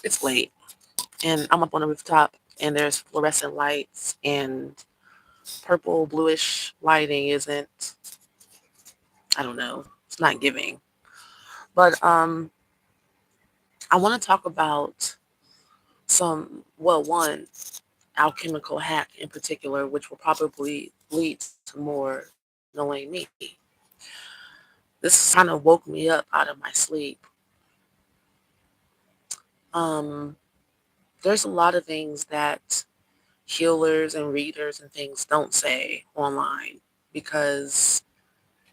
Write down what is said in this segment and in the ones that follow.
It's late, and I'm up on the rooftop, and there's fluorescent lights, and purple bluish lighting isn't, I don't know, it's not giving. But I want to talk about one alchemical hack in particular, which will probably lead to more knowing me. This kind of woke me up out of my sleep. Um, there's a lot of things that healers and readers and things don't say online, because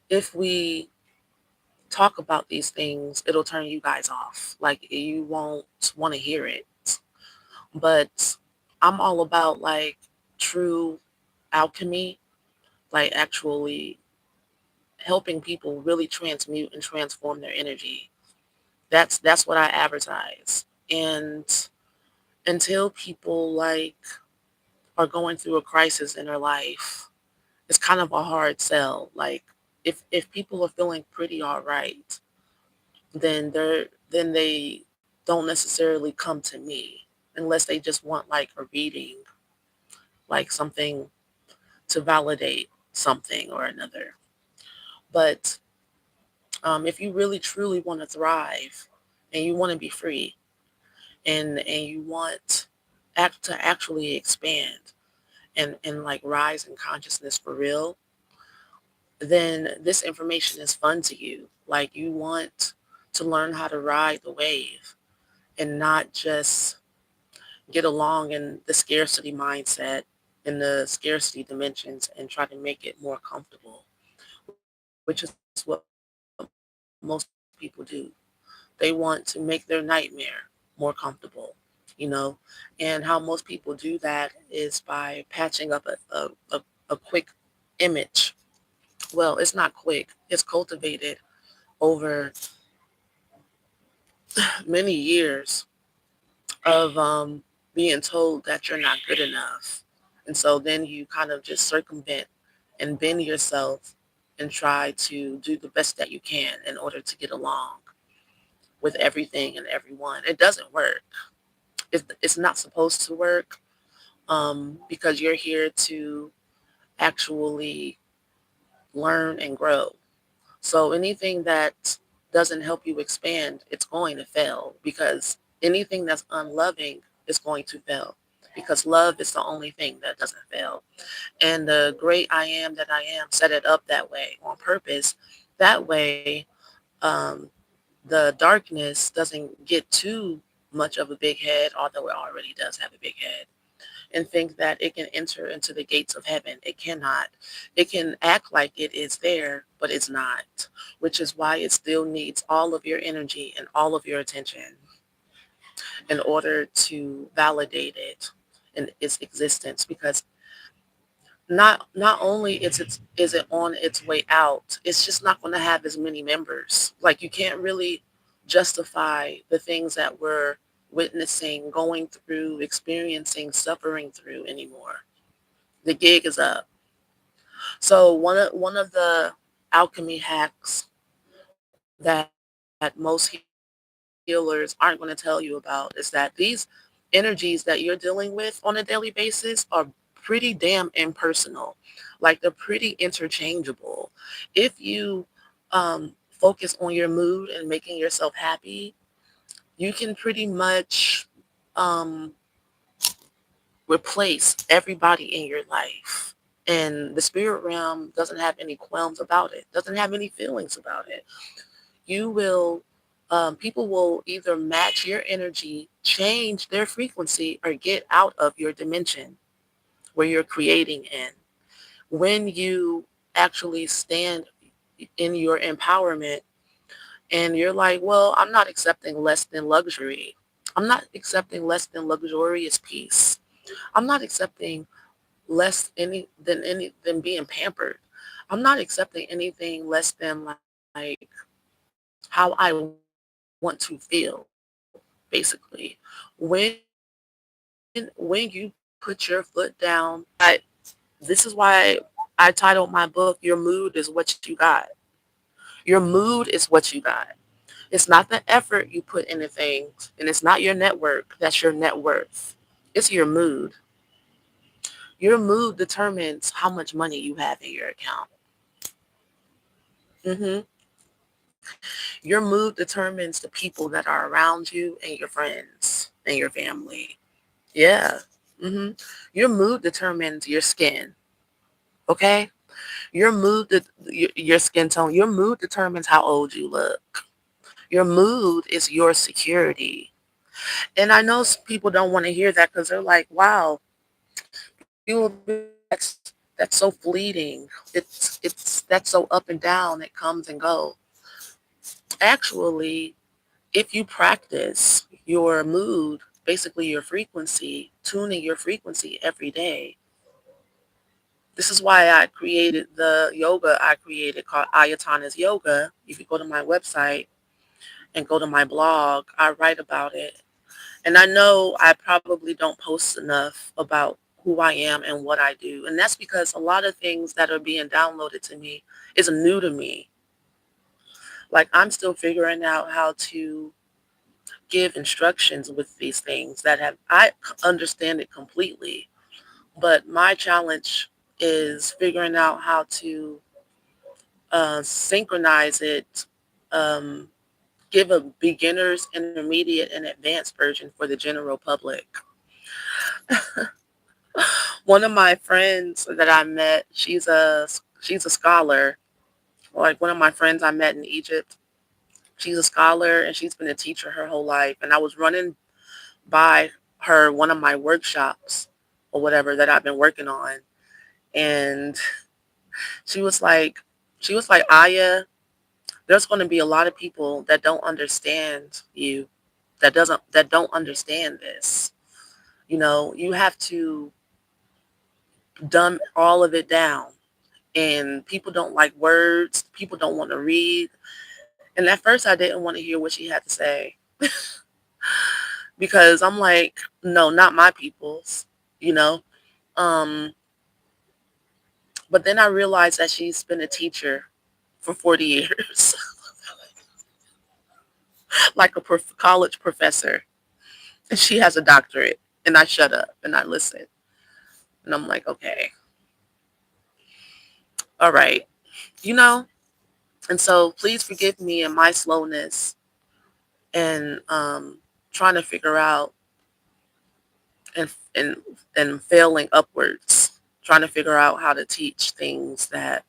if we talk about these things, it'll turn you guys off. Like, you won't want to hear it. But I'm all about like true alchemy, like actually helping people really transmute and transform their energy. That's what I advertise. And until people like are going through a crisis in their life, it's kind of a hard sell. Like, if people are feeling pretty all right, then they don't necessarily come to me unless they just want like a reading, like something to validate something or another. But if you really truly want to thrive and you want to be free, and you want to actually expand and like rise in consciousness for real, then this information is fun to you. Like, you want to learn how to ride the wave and not just get along in the scarcity mindset, in the scarcity dimensions, and try to make it more comfortable, which is what most people do. They want to make their nightmare more comfortable, you know? And how most people do that is by patching up a quick image. Well, it's not quick. It's cultivated over many years of being told that you're not good enough. And so then you kind of just circumvent and bend yourself and try to do the best that you can in order to get along with everything and everyone. It doesn't work. It's not supposed to work, because you're here to actually learn and grow. So anything that doesn't help you expand, it's going to fail, because anything that's unloving is going to fail, because love is the only thing that doesn't fail. And the great I am that I am set it up that way on purpose. That way, um, the darkness doesn't get too much of a big head, although it already does have a big head, and think that it can enter into the gates of heaven. It cannot. It can act like it is there, but it's not, which is why it still needs all of your energy and all of your attention in order to validate it in its existence. Because not only is it on its way out, it's just not going to have as many members. Like, you can't really justify the things that we're witnessing, going through, experiencing, suffering through anymore. The gig is up. So one of the alchemy hacks that most healers aren't going to tell you about is that these energies that you're dealing with on a daily basis are pretty damn impersonal. Like, they're pretty interchangeable. If you focus on your mood and making yourself happy, you can pretty much um, replace everybody in your life. And the spirit realm doesn't have any qualms about it, doesn't have any feelings about it. You will, people will either match your energy, change their frequency, or get out of your dimension where you're creating in. When you actually stand in your empowerment and you're like, well, I'm not accepting less than luxury. I'm not accepting less than luxurious peace. I'm not accepting less than being pampered. I'm not accepting anything less than like how I want to feel, basically. When you put your foot down, this is why I titled my book, Your Mood is What You Got. Your mood is what you got. It's not the effort you put into things, and it's not your network that's your net worth. It's your mood. Your mood determines how much money you have in your account. Your mood determines the people that are around you and your friends and your family. Yeah. hmm Your mood determines your skin. Okay. Your mood, your skin tone. Your mood determines how old you look. Your mood is your security. And I know people don't want to hear that because they're like, "Wow, people will be like, that's so fleeting. It's that's so up and down. It comes and go." Actually, if you practice your mood, basically your frequency, tuning your frequency every day. This is why I created the yoga I created called Ayatana's Yoga. If you go to my website and go to my blog, I write about it. And I know I probably don't post enough about who I am and what I do. And that's because a lot of things that are being downloaded to me is new to me. Like I'm still figuring out how to give instructions with these things that have, I understand it completely. But my challenge is figuring out how to synchronize it, um, give a beginner's, intermediate, and advanced version for the general public. One of my friends that I met, she's a scholar. Like one of my friends I met in Egypt, she's a scholar and she's been a teacher her whole life. And I was running by her one of my workshops or whatever that I've been working on, and she was like, Aya, there's going to be a lot of people that don't understand you, that don't understand this. You know, you have to dumb all of it down. And people don't like words. People don't want to read. And at first, I didn't want to hear what she had to say because I'm like, no, not my people's. You know. Um, but then I realized that she's been a teacher for 40 years, like a college professor, and she has a doctorate. And I shut up and I listen. And I'm like, okay, all right, you know. And so please forgive me and my slowness and trying to figure out and and and failing upwards, trying to figure out how to teach things that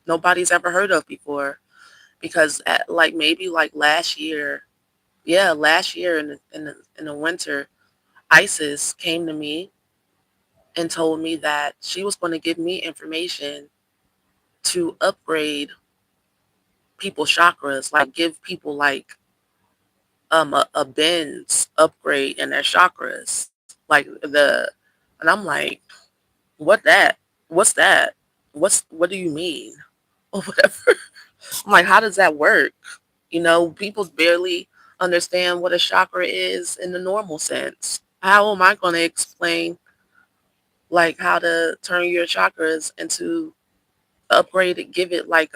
nobody's ever heard of before. Because at like maybe like last year, yeah, last year in the winter, Isis came to me and told me that she was going to give me information to upgrade people's chakras, like give people like a bends upgrade in their chakras, like the, and I'm like, what that? What's that? What do you mean? Or whatever. I'm like, how does that work? You know, people barely understand what a chakra is in the normal sense. How am I going to explain like how to turn your chakras into upgrade it, give it like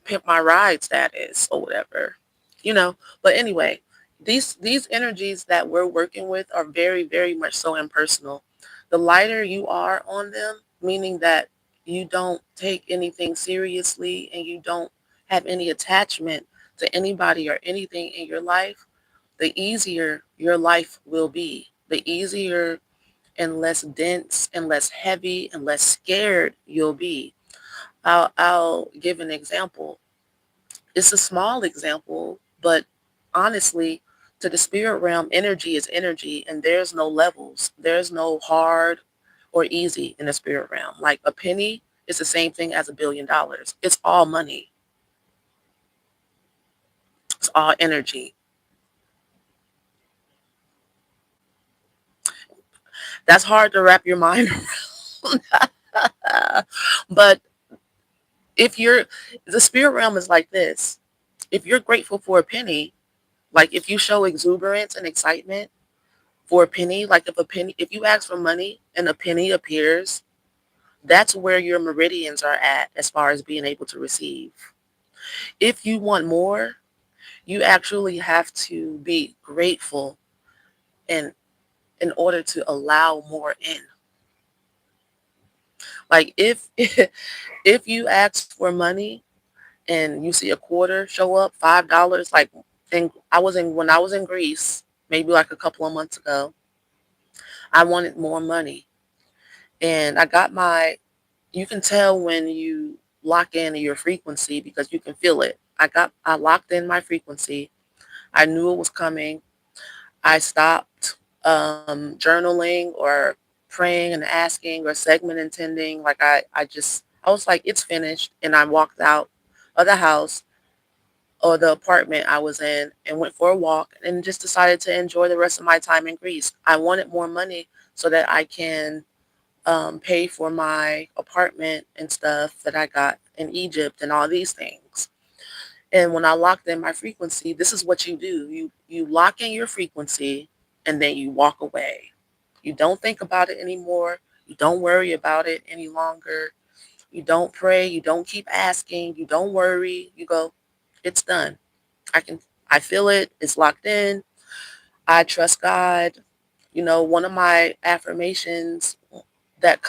pimp my ride status or whatever, you know. But anyway, these energies that we're working with are very, very much so impersonal. The lighter you are on them, meaning that you don't take anything seriously and you don't have any attachment to anybody or anything in your life, the easier your life will be. The easier and less dense and less heavy and less scared you'll be. I'll give an example. It's a small example, but honestly, to the spirit realm, energy is energy, and there's no levels. There's no hard or easy in the spirit realm. Like a penny is the same thing as $1 billion. It's all money. It's all energy. That's hard to wrap your mind around. But if you're, the spirit realm is like this. If you're grateful for a penny, like if you show exuberance and excitement for a penny, like if you ask for money and a penny appears, that's where your meridians are at as far as being able to receive. If you want more, You actually have to be grateful and in order to allow more in. Like if you ask for money and you see a quarter show up, $5, like, and when I was in Greece, maybe like a couple of months ago, I wanted more money. And you can tell when you lock in your frequency because you can feel it. I locked in my frequency. I knew it was coming. I stopped journaling or praying and asking or segment intending. Like I was like, it's finished. And I walked out of the house or the apartment I was in and went for a walk and just decided to enjoy the rest of my time in Greece. I wanted more money so that I can pay for my apartment and stuff that I got in Egypt and all these things. And when I locked in my frequency, this is what you do. You lock in your frequency and then you walk away. You don't think about it anymore. You don't worry about it any longer. You don't pray. You don't keep asking. You don't worry. You go, it's done. I feel it. It's locked in. I trust God. One of my affirmations that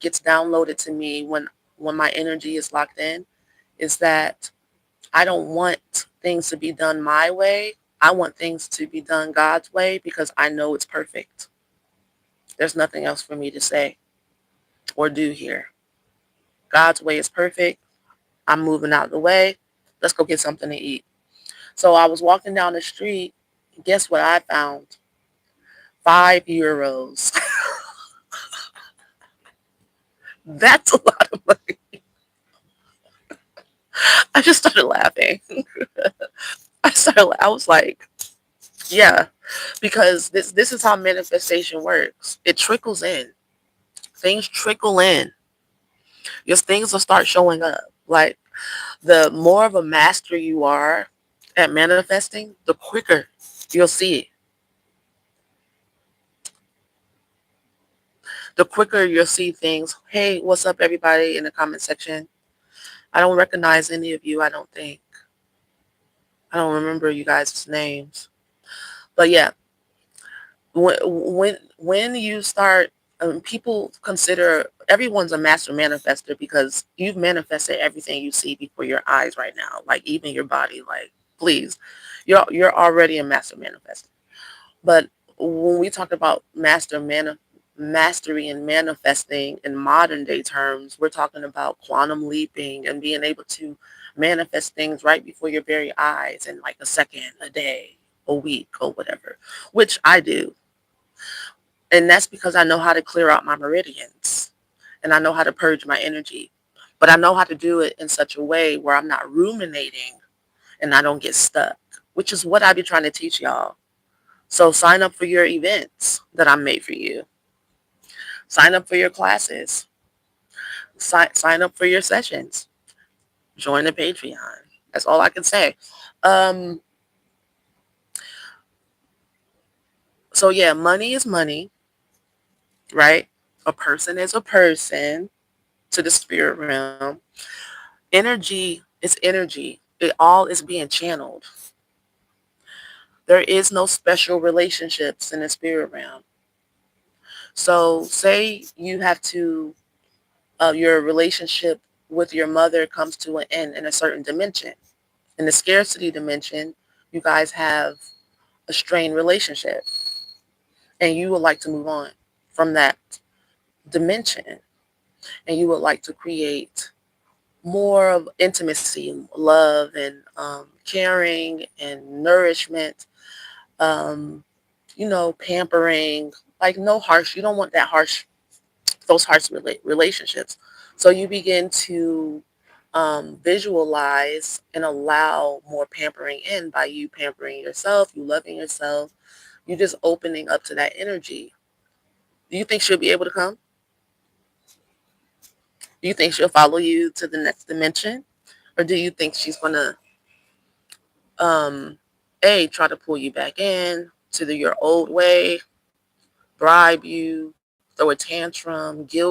gets downloaded to me when my energy is locked in is that I don't want things to be done my way. I want things to be done God's way because I know it's perfect. There's nothing else for me to say or do here. God's way is perfect. I'm moving out of the way. Let's go get something to eat. So I was walking down the street. Guess what I found? €5. That's a lot of money. I just started laughing. I was like, yeah, because this is how manifestation works. It trickles in. Things trickle in. Your things will start showing up. Like the more of a master you are at manifesting, the quicker you'll see it. The quicker you'll see things. Hey, what's up, everybody in the comment section? I don't recognize any of you. I don't think. I don't remember you guys' names. But yeah, when you start, people consider everyone's a master manifester because you've manifested everything you see before your eyes right now, like even your body. Like, please, you're already a master manifester. But when we talk about mastery and manifesting in modern day terms, we're talking about quantum leaping and being able to manifest things right before your very eyes in like a second, a day, a week, or whatever, which I do. And that's because I know how to clear out my meridians and I know how to purge my energy. But I know how to do it in such a way where I'm not ruminating and I don't get stuck, which is what I be trying to teach y'all. So sign up for your events that I made for you. Sign up for your classes. Sign up for your sessions. Join the Patreon. That's all I can say. Um, so yeah, money is money, right? A person is a person to the spirit realm. Energy is energy. It all is being channeled. There is no special relationships in the spirit realm. So say you have to, your relationship with your mother comes to an end in a certain dimension. In the scarcity dimension, you guys have a strained relationship and you would like to move on from that dimension and you would like to create more of intimacy, love, and caring and nourishment, um, pampering, like no harsh, you don't want those harsh relationships. So you begin to visualize and allow more pampering in by you pampering yourself, you loving yourself, you just opening up to that energy. Do you think she'll be able to come? Do you think she'll follow you to the next dimension? Or do you think she's going to, um, try to pull you back in to your old way, bribe you, throw a tantrum, guilt